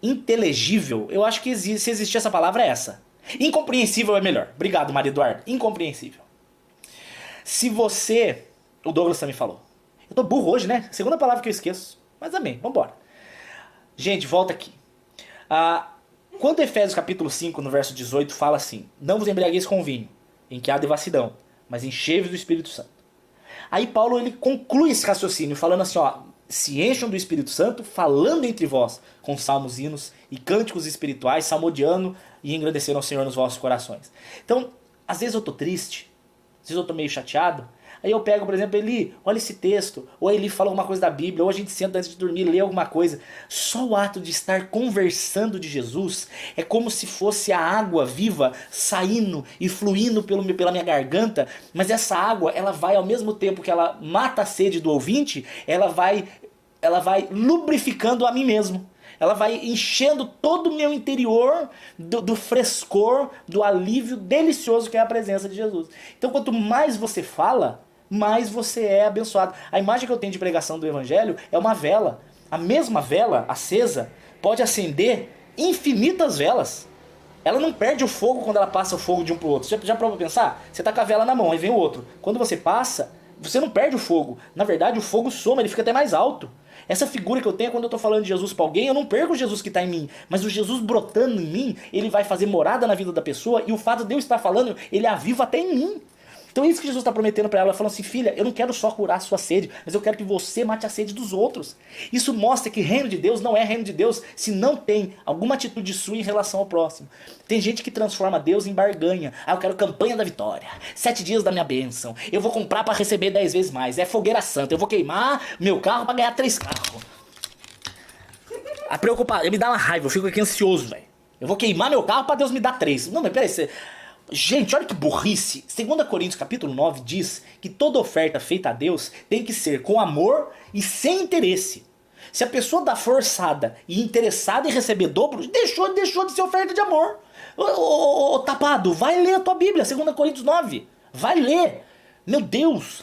Inteligível, eu acho que se existir essa palavra é essa. Incompreensível é melhor. Obrigado, Maria Eduarda. Incompreensível. Se você... O Douglas também falou. Eu tô burro hoje, né? Segunda palavra que eu esqueço. Mas amém, vambora. Gente, volta aqui. Quando Efésios capítulo 5, no verso 18, fala assim, não vos embriagueis com vinho, em que há devassidão, mas enchei-vos do Espírito Santo. Aí Paulo ele conclui esse raciocínio falando assim, se encham do Espírito Santo, falando entre vós, com salmos, hinos e cânticos espirituais, salmodiando e engrandecendo ao Senhor nos vossos corações. Então, às vezes eu tô triste, às vezes eu tô meio chateado, aí eu pego, por exemplo, Eli, olha esse texto, ou Eli fala alguma coisa da Bíblia, ou a gente senta antes de dormir e lê alguma coisa. Só o ato de estar conversando de Jesus é como se fosse a água viva saindo e fluindo pela minha garganta, mas essa água, ela vai, ao mesmo tempo que ela mata a sede do ouvinte, ela vai lubrificando a mim mesmo. Ela vai enchendo todo o meu interior do frescor, do alívio delicioso que é a presença de Jesus. Então, quanto mais você fala, mais você é abençoado. A imagem que eu tenho de pregação do Evangelho é uma vela. A mesma vela acesa pode acender infinitas velas. Ela não perde o fogo quando ela passa o fogo de um pro outro. Você já parou pra pensar? Você tá com a vela na mão, aí vem o outro. Quando você passa, você não perde o fogo. Na verdade, o fogo soma, ele fica até mais alto. Essa figura que eu tenho é quando eu tô falando de Jesus pra alguém, eu não perco o Jesus que tá em mim. Mas o Jesus brotando em mim, ele vai fazer morada na vida da pessoa, e o fato de eu estar falando, ele aviva até em mim. Então é isso que Jesus está prometendo para ela, falando assim, filha, eu não quero só curar a sua sede, mas eu quero que você mate a sede dos outros. Isso mostra que reino de Deus não é reino de Deus se não tem alguma atitude sua em relação ao próximo. Tem gente que transforma Deus em barganha. Ah, eu quero campanha da vitória, 7 dias da minha bênção, eu vou comprar para receber 10 vezes mais, é fogueira santa, eu vou queimar meu carro para ganhar 3 carros. A preocupação, me dá uma raiva, eu fico aqui ansioso, velho. Eu vou queimar meu carro para Deus me dar 3. Não, mas peraí, você... Gente, olha que burrice. 2 Coríntios capítulo 9 diz que toda oferta feita a Deus tem que ser com amor e sem interesse. Se a pessoa dá forçada e interessada em receber dobro, deixou de ser oferta de amor. Ô, tapado, vai ler a tua Bíblia, 2 Coríntios 9. Vai ler. Meu Deus.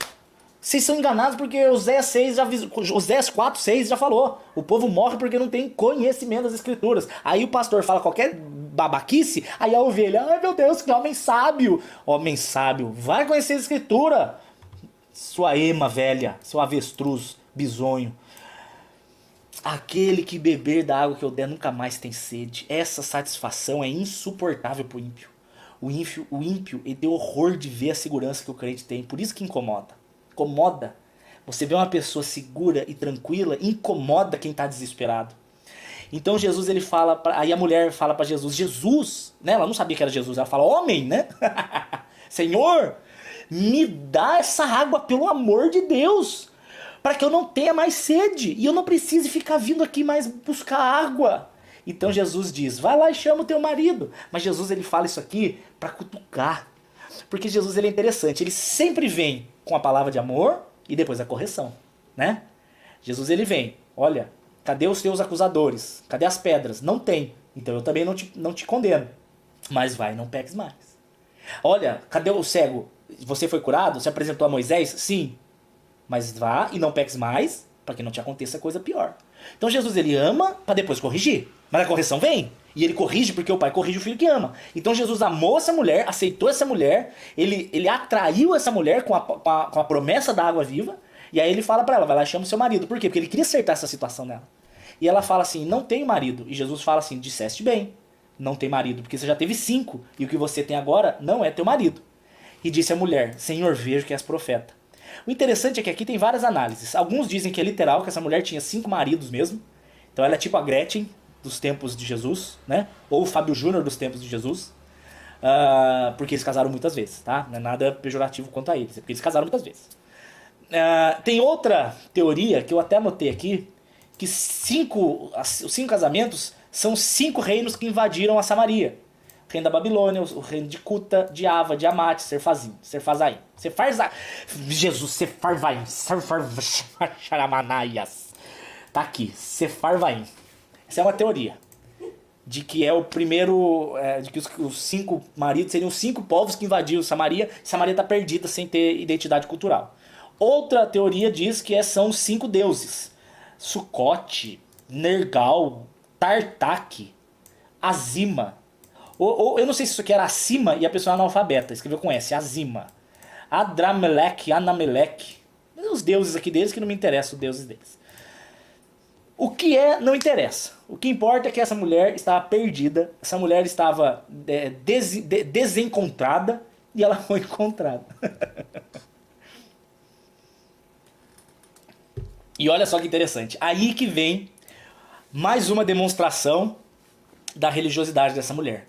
Vocês são enganados porque Oséias 4, 6 já falou. O povo morre porque não tem conhecimento das escrituras. Aí o pastor fala qualquer babaquice, aí a ovelha, ai meu Deus, que homem sábio. Homem sábio, vai conhecer a escritura. Sua ema velha, seu avestruz, bisonho. Aquele que beber da água que eu der nunca mais tem sede. Essa satisfação é insuportável pro ímpio. O ímpio, ele tem horror de ver a segurança que o crente tem. Por isso que incomoda. Incomoda. Você vê uma pessoa segura e tranquila, incomoda quem está desesperado. Então Jesus, ele fala, aí a mulher fala para Jesus, Jesus, né? Ela não sabia que era Jesus, ela fala, homem, né? Senhor, me dá essa água pelo amor de Deus, para que eu não tenha mais sede e eu não precise ficar vindo aqui mais buscar água. Então Jesus diz, vai lá e chama o teu marido. Mas Jesus, ele fala isso aqui para cutucar, porque Jesus, ele é interessante, ele sempre vem com a palavra de amor e depois a correção, né? Jesus, ele vem, olha, cadê os teus acusadores? Cadê as pedras? Não tem. Então eu também não te condeno. Mas vai, não peques mais. Olha, cadê o cego? Você foi curado? Você apresentou a Moisés? Sim. Mas vá e não peques mais, para que não te aconteça coisa pior. Então Jesus, ele ama para depois corrigir. Mas a correção vem. E ele corrige porque o pai corrige o filho que ama. Então Jesus amou essa mulher, aceitou essa mulher, ele atraiu essa mulher com a promessa da água viva. E aí ele fala para ela, vai lá e chama o seu marido. Por quê? Porque ele queria acertar essa situação dela. E ela fala assim, não tenho marido. E Jesus fala assim, disseste bem, não tem marido, porque você já teve 5. E o que você tem agora não é teu marido. E disse a mulher, Senhor, vejo que és profeta. O interessante é que aqui tem várias análises. Alguns dizem que é literal, que essa mulher tinha 5 maridos mesmo. Então ela é tipo a Gretchen dos tempos de Jesus, né? Ou o Fábio Júnior dos tempos de Jesus. Porque eles casaram muitas vezes, tá? Não é nada pejorativo quanto a eles, é porque eles casaram muitas vezes. Tem outra teoria que eu até anotei aqui, que os 5 casamentos são 5 reinos que invadiram a Samaria. O reino da Babilônia, o reino de Cuta, de Ava, de Amate, Serfazaim. Jesus, Sefarvaim. Tá aqui, Sefarvaim. Essa é uma teoria. De que é o primeiro... de que os 5 maridos seriam 5 povos que invadiram Samaria. Samaria está perdida sem ter identidade cultural. Outra teoria diz que são 5 deuses. Sucote, Nergal, Tartak, Azima. Ou eu não sei se isso aqui era acima e a pessoa é analfabeta. Escreveu com S, Azima. Adramelech, Anamelech. Os deuses aqui deles que não me interessam, os deuses deles. O que não interessa. O que importa é que essa mulher estava perdida. Essa mulher estava desencontrada e ela foi encontrada. E olha só que interessante. Aí que vem mais uma demonstração da religiosidade dessa mulher.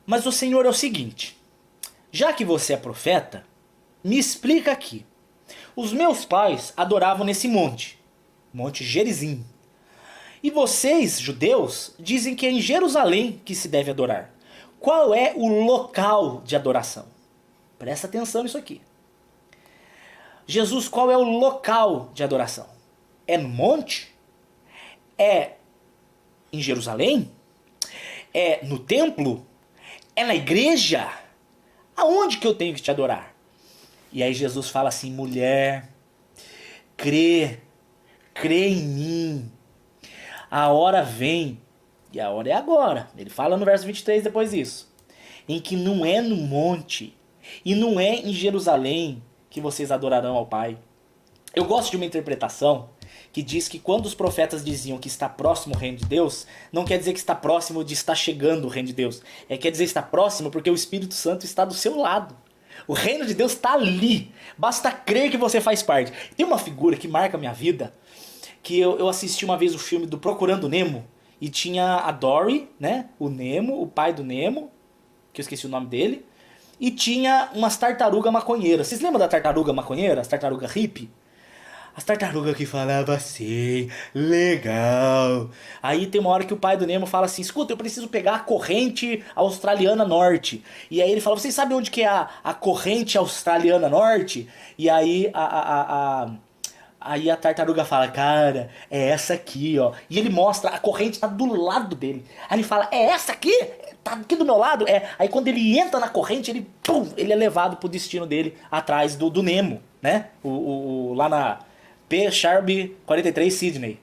Mas o Senhor é o seguinte. Já que você é profeta, me explica aqui. Os meus pais adoravam nesse monte. Monte Gerizim. E vocês, judeus, dizem que é em Jerusalém que se deve adorar. Qual é o local de adoração? Presta atenção nisso aqui. Jesus, qual é o local de adoração? É no monte? É em Jerusalém? É no templo? É na igreja? Aonde que eu tenho que te adorar? E aí Jesus fala assim, mulher, crê em mim. A hora vem E a hora é agora. Ele fala no verso 23 depois disso. Em que não é no monte e não é em Jerusalém que vocês adorarão ao Pai. Eu gosto de uma interpretação que diz que quando os profetas diziam que está próximo o reino de Deus, não quer dizer que está próximo de estar chegando o reino de Deus. Quer dizer que está próximo porque o Espírito Santo está do seu lado. O reino de Deus está ali. Basta crer que você faz parte. Tem uma figura que marca a minha vida, que eu assisti uma vez o filme do Procurando Nemo, e tinha a Dory, né? O Nemo, o pai do Nemo, que eu esqueci o nome dele, e tinha umas tartarugas maconheiras. Vocês lembram da tartaruga maconheira? As tartarugas hippie? As tartarugas que falavam assim, legal. Aí tem uma hora que o pai do Nemo fala assim, escuta, eu preciso pegar a corrente australiana norte. E aí ele fala, vocês sabem onde que é a corrente australiana norte? E aí Aí a tartaruga fala, cara, é essa aqui, ó. E ele mostra, a corrente tá do lado dele. Aí ele fala, é essa aqui? Tá aqui do meu lado? É. Aí quando ele entra na corrente, ele, pum, ele é levado pro destino dele, atrás do Nemo, né? Lá na P. Sharp 43 Sydney.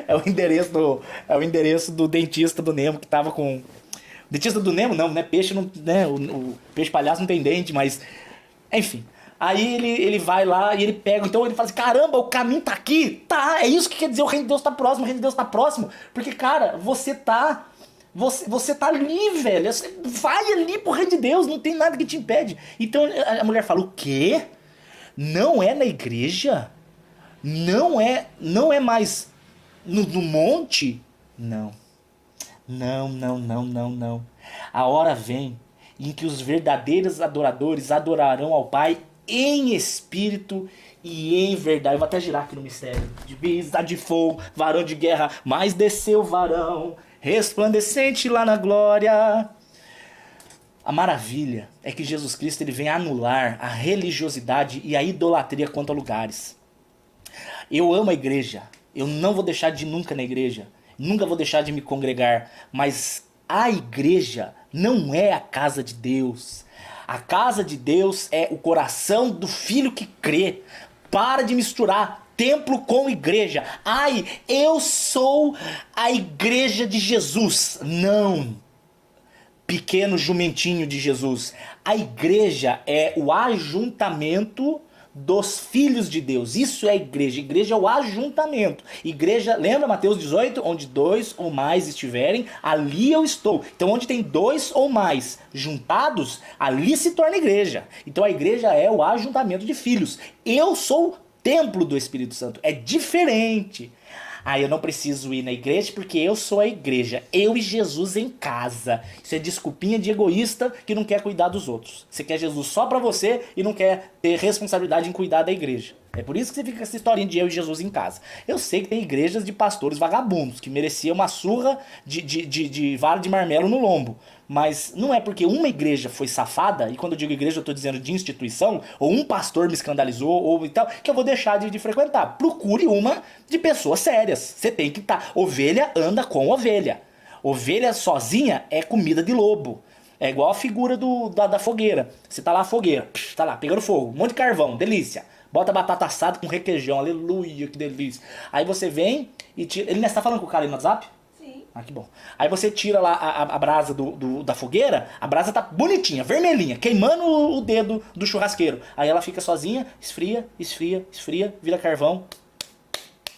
É o endereço do dentista do Nemo que tava com... Dentista do Nemo não, né? Peixe não, né? O peixe palhaço não tem dente, mas... Enfim... Aí ele vai lá e ele pega, então ele fala assim, caramba, o caminho tá aqui, tá, é isso que quer dizer, o reino de Deus tá próximo, o reino de Deus tá próximo, porque cara, você tá ali, velho, você vai ali pro reino de Deus, não tem nada que te impede. Então a mulher fala, o quê? Não é na igreja? Não é mais no monte? Não. A hora vem em que os verdadeiros adoradores adorarão ao Pai em espírito e em verdade. Eu vou até girar aqui no mistério. De vista de fogo, varão de guerra, mas desceu o varão, resplandecente lá na glória. A maravilha é que Jesus Cristo ele vem anular a religiosidade e a idolatria quanto a lugares. Eu amo a igreja. Eu não vou deixar de ir nunca na igreja. Nunca vou deixar de me congregar. Mas a igreja não é a casa de Deus. A casa de Deus é o coração do filho que crê. Para de misturar templo com igreja. Ai, eu sou a igreja de Jesus. Não. Pequeno jumentinho de Jesus. A igreja é o ajuntamento dos filhos de Deus. Isso é igreja. Igreja é o ajuntamento. Igreja, lembra Mateus 18? Onde 2 ou mais estiverem, ali eu estou. Então onde tem 2 ou mais juntados, ali se torna igreja. Então a igreja é o ajuntamento de filhos. Eu sou templo do Espírito Santo. É diferente. Eu não preciso ir na igreja porque eu sou a igreja. Eu e Jesus em casa. Isso é desculpinha de egoísta que não quer cuidar dos outros. Você quer Jesus só pra você e não quer ter responsabilidade em cuidar da igreja. É por isso que você fica com essa historinha de eu e Jesus em casa. Eu sei que tem igrejas de pastores vagabundos que mereciam uma surra de vara de marmelo no lombo. Mas não é porque uma igreja foi safada, e quando eu digo igreja eu estou dizendo de instituição, ou um pastor me escandalizou, ou e tal, que eu vou deixar de frequentar. Procure uma de pessoas sérias. Você tem que estar. Ovelha anda com ovelha. Ovelha sozinha é comida de lobo. É igual a figura da fogueira. Você tá lá a fogueira, tá lá pegando fogo, um monte de carvão, delícia. Bota batata assada com requeijão, aleluia, que delícia. Aí você vem e tira... Ele está falando com o cara aí no WhatsApp? Sim. Ah, que bom. Aí você tira lá a brasa da fogueira, a brasa tá bonitinha, vermelhinha, queimando o dedo do churrasqueiro. Aí ela fica sozinha, esfria, vira carvão,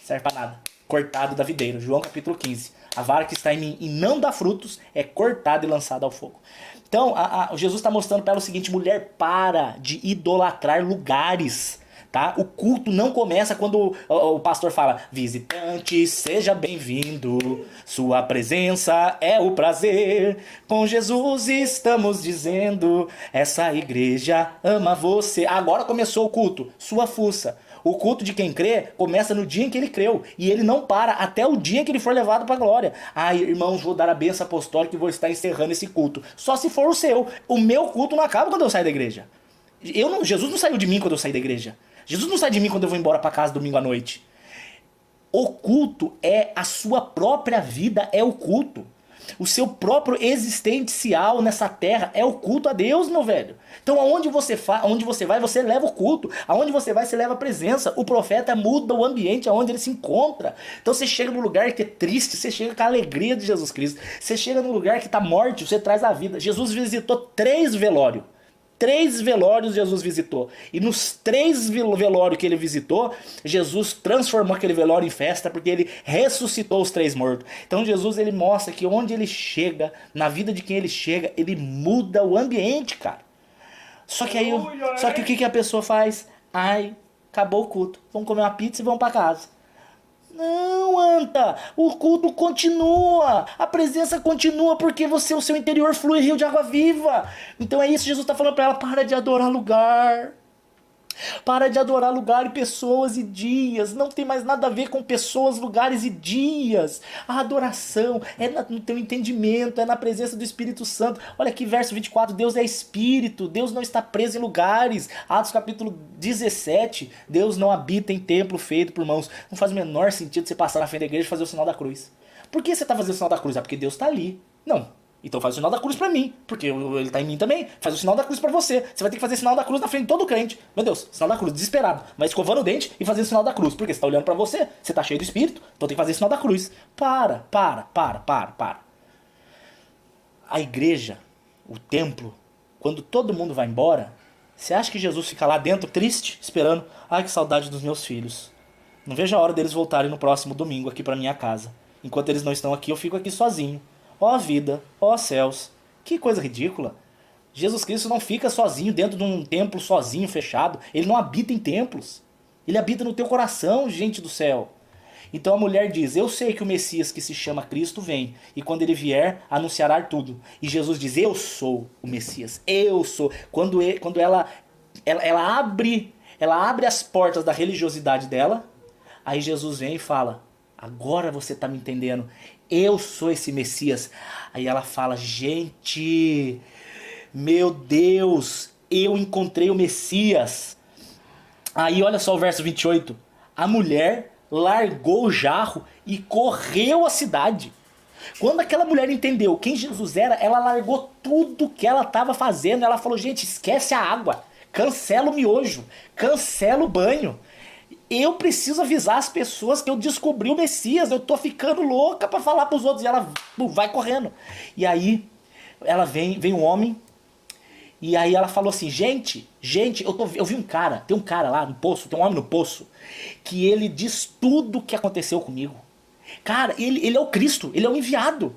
serve pra nada. Cortado da videira. João capítulo 15. A vara que está em mim e não dá frutos é cortada e lançada ao fogo. Então, Jesus está mostrando para ela o seguinte, mulher, para de idolatrar lugares. Tá? O culto não começa quando o pastor fala, visitante, seja bem-vindo, sua presença é o prazer, com Jesus estamos dizendo, essa igreja ama você. Agora começou o culto, sua fuça. O culto de quem crê começa no dia em que ele creu, e ele não para até o dia em que ele for levado para a glória. Irmãos, vou dar a bênção apostólica e vou estar encerrando esse culto. Só se for o seu. O meu culto não acaba quando eu sair da igreja. Jesus não saiu de mim quando eu saí da igreja. Jesus não sai de mim quando eu vou embora para casa domingo à noite. O culto é a sua própria vida, é o culto. O seu próprio existencial nessa terra é o culto a Deus, meu velho. Então aonde você vai, você leva o culto. Aonde você vai, você leva a presença. O profeta muda o ambiente aonde ele se encontra. Então você chega num lugar que é triste, você chega com a alegria de Jesus Cristo. Você chega num lugar que está morte, você traz a vida. Jesus visitou 3 velórios. 3 velórios Jesus visitou. E nos 3 velórios que ele visitou, Jesus transformou aquele velório em festa, porque ele ressuscitou os 3 mortos. Então Jesus, ele mostra que onde ele chega, na vida de quem ele chega, ele muda o ambiente, cara. Só que aí, o que a pessoa faz? Ai, acabou o culto. Vamos comer uma pizza e vamos para casa. Não, anta, o culto continua, a presença continua, porque o seu interior flui rio de água viva. Então é isso, Jesus está falando para ela, para de adorar lugar. Para de adorar lugar e pessoas e dias. Não tem mais nada a ver com pessoas, lugares e dias. A adoração é no teu entendimento, é na presença do Espírito Santo. Olha aqui, verso 24. Deus é Espírito. Deus não está preso em lugares. Atos capítulo 17. Deus não habita em templo feito por mãos. Não faz o menor sentido você passar na frente da igreja e fazer o sinal da cruz. Por que você está fazendo o sinal da cruz? É porque Deus está ali. Não. Então faz o sinal da cruz pra mim, porque ele está em mim também. Faz o sinal da cruz pra você. Você vai ter que fazer o sinal da cruz na frente de todo crente. Meu Deus, sinal da cruz, desesperado. Vai escovando o dente e fazendo o sinal da cruz. Porque você está olhando pra você, você está cheio do Espírito, então tem que fazer o sinal da cruz. Para. A igreja, o templo, quando todo mundo vai embora, você acha que Jesus fica lá dentro triste, esperando? Ai, que saudade dos meus filhos. Não vejo a hora deles voltarem no próximo domingo aqui pra minha casa. Enquanto eles não estão aqui, eu fico aqui sozinho. Ó vida, ó céus, que coisa ridícula. Jesus Cristo não fica sozinho dentro de um templo sozinho, fechado. Ele não habita em templos. Ele habita no teu coração, gente do céu. Então a mulher diz, eu sei que o Messias que se chama Cristo vem. E quando ele vier, anunciará tudo. E Jesus diz, eu sou o Messias. Eu sou. Quando ela abre as portas da religiosidade dela, aí Jesus vem e fala, agora você está me entendendo. Eu sou esse Messias. Aí ela fala, gente, meu Deus, eu encontrei o Messias. Aí olha só o verso 28. A mulher largou o jarro e correu à cidade. Quando aquela mulher entendeu quem Jesus era, ela largou tudo que ela estava fazendo. Ela falou, gente, esquece a água, cancela o miojo, cancela o banho. Eu preciso avisar as pessoas que eu descobri o Messias. Eu tô ficando louca pra falar pros outros. E ela vai correndo. E aí, ela vem um homem. E aí ela falou assim, gente, eu vi um cara. Tem um cara lá no poço, tem um homem no poço. Que ele diz tudo o que aconteceu comigo. Cara, ele é o Cristo, ele é o enviado.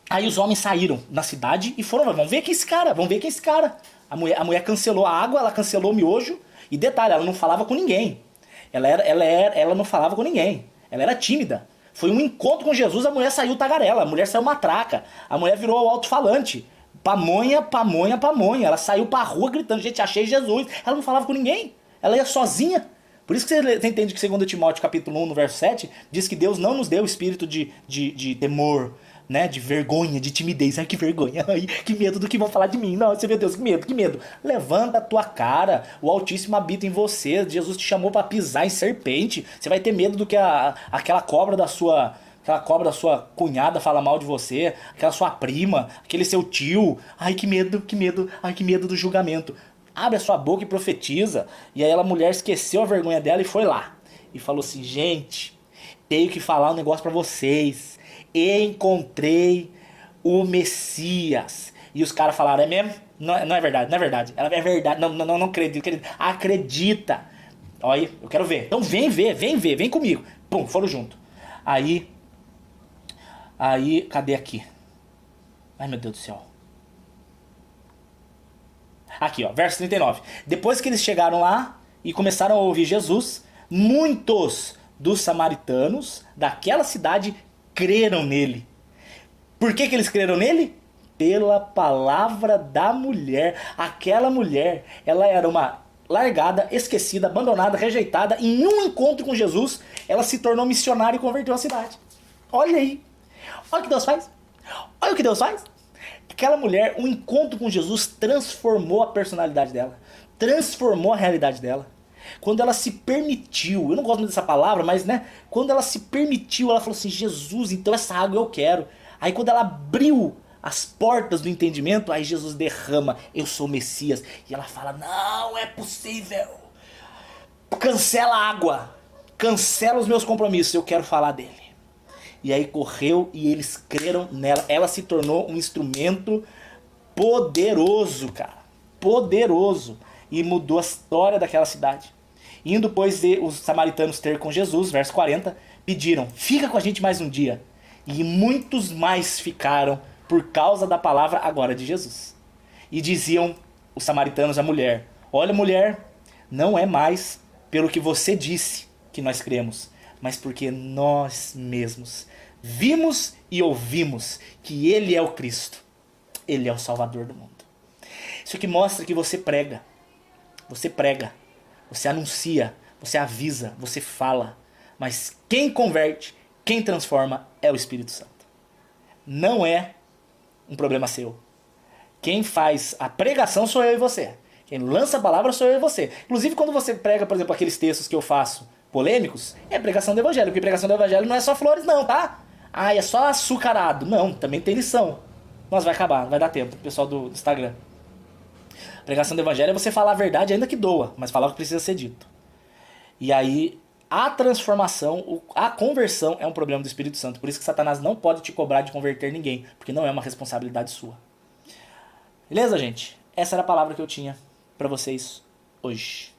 Aí os homens saíram na cidade e foram, vamos ver quem é esse cara, A mulher cancelou a água, ela cancelou o miojo. E detalhe, ela não falava com ninguém. Ela não falava com ninguém. Ela era tímida. Foi um encontro com Jesus, a mulher saiu tagarela, a mulher saiu matraca, a mulher virou alto-falante. Pamonha. Ela saiu pra rua gritando, gente, achei Jesus. Ela não falava com ninguém. Ela ia sozinha. Por isso que você entende que 2 Timóteo capítulo 1, no verso 7, diz que Deus não nos deu espírito de temor, né, de vergonha, de timidez. Ai, que vergonha, ai, que medo do que vão falar de mim. Nossa, meu Deus, que medo. Levanta a tua cara, o Altíssimo habita em você. Jesus te chamou para pisar em serpente. Você vai ter medo do que aquela cobra da sua cunhada fala mal de você, aquela sua prima, aquele seu tio. Ai, que medo, ai, que medo do julgamento. Abre a sua boca e profetiza. E aí a mulher esqueceu a vergonha dela e foi lá. E falou assim, gente, tenho que falar um negócio para vocês. Encontrei o Messias. E os caras falaram, é mesmo? Não é verdade. Ela é verdade. Não acredito. Acredita. Olha, eu quero ver. Então vem ver, vem comigo. Pum, foram junto. Aí, cadê aqui? Ai, meu Deus do céu. Aqui, ó, verso 39. Depois que eles chegaram lá e começaram a ouvir Jesus, muitos dos samaritanos daquela cidade creram nele. Por que eles creram nele? Pela palavra da mulher. Aquela mulher, ela era uma largada, esquecida, abandonada, rejeitada. Em um encontro com Jesus, ela se tornou missionária e converteu a cidade. Olha aí. Olha o que Deus faz. Olha o que Deus faz. Aquela mulher, um encontro com Jesus transformou a personalidade dela. Transformou a realidade dela. Quando ela se permitiu, eu não gosto muito dessa palavra, mas né, quando ela se permitiu, ela falou assim, Jesus, então essa água eu quero. Aí quando ela abriu as portas do entendimento, aí Jesus derrama, eu sou o Messias. E ela fala, não é possível. Cancela a água, cancela os meus compromissos, eu quero falar dele. E aí correu e eles creram nela. Ela se tornou um instrumento poderoso, cara. Poderoso. E mudou a história daquela cidade. Indo, pois, os samaritanos ter com Jesus, verso 40, pediram, fica com a gente mais um dia. E muitos mais ficaram por causa da palavra agora de Jesus. E diziam os samaritanos à mulher, olha mulher, não é mais pelo que você disse que nós cremos, mas porque nós mesmos vimos e ouvimos que Ele é o Cristo. Ele é o Salvador do mundo. Isso aqui mostra que você prega, você anuncia, você avisa, você fala. Mas quem converte, quem transforma é o Espírito Santo. Não é um problema seu. Quem faz a pregação sou eu e você. Quem lança a palavra sou eu e você. Inclusive quando você prega, por exemplo, aqueles textos que eu faço polêmicos, é pregação do evangelho. Porque pregação do evangelho não é só flores não, tá? Ah, é só açucarado. Não, também tem lição. Nossa, vai acabar, vai dar tempo, pessoal do Instagram. Pregação do evangelho é você falar a verdade ainda que doa, mas falar o que precisa ser dito. E aí, a transformação, a conversão é um problema do Espírito Santo. Por isso que Satanás não pode te cobrar de converter ninguém, porque não é uma responsabilidade sua. Beleza, gente? Essa era a palavra que eu tinha pra vocês hoje.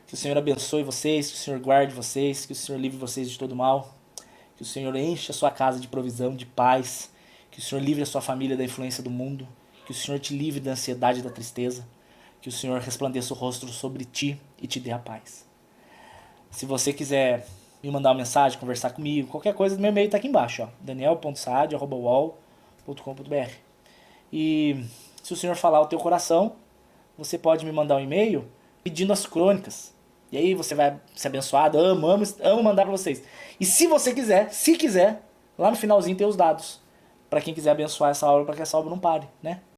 Que o Senhor abençoe vocês, que o Senhor guarde vocês, que o Senhor livre vocês de todo mal, que o Senhor enche a sua casa de provisão, de paz, que o Senhor livre a sua família da influência do mundo, que o Senhor te livre da ansiedade e da tristeza, que o Senhor resplandeça o rosto sobre ti e te dê a paz. Se você quiser me mandar uma mensagem, conversar comigo, qualquer coisa, meu e-mail está aqui embaixo, ó, daniel.saad@uol.com.br. E se o Senhor falar o teu coração, você pode me mandar um e-mail pedindo as crônicas. E aí você vai ser abençoado, amo mandar para vocês. E se você quiser, lá no finalzinho tem os dados, para quem quiser abençoar essa obra, para que essa obra não pare, né?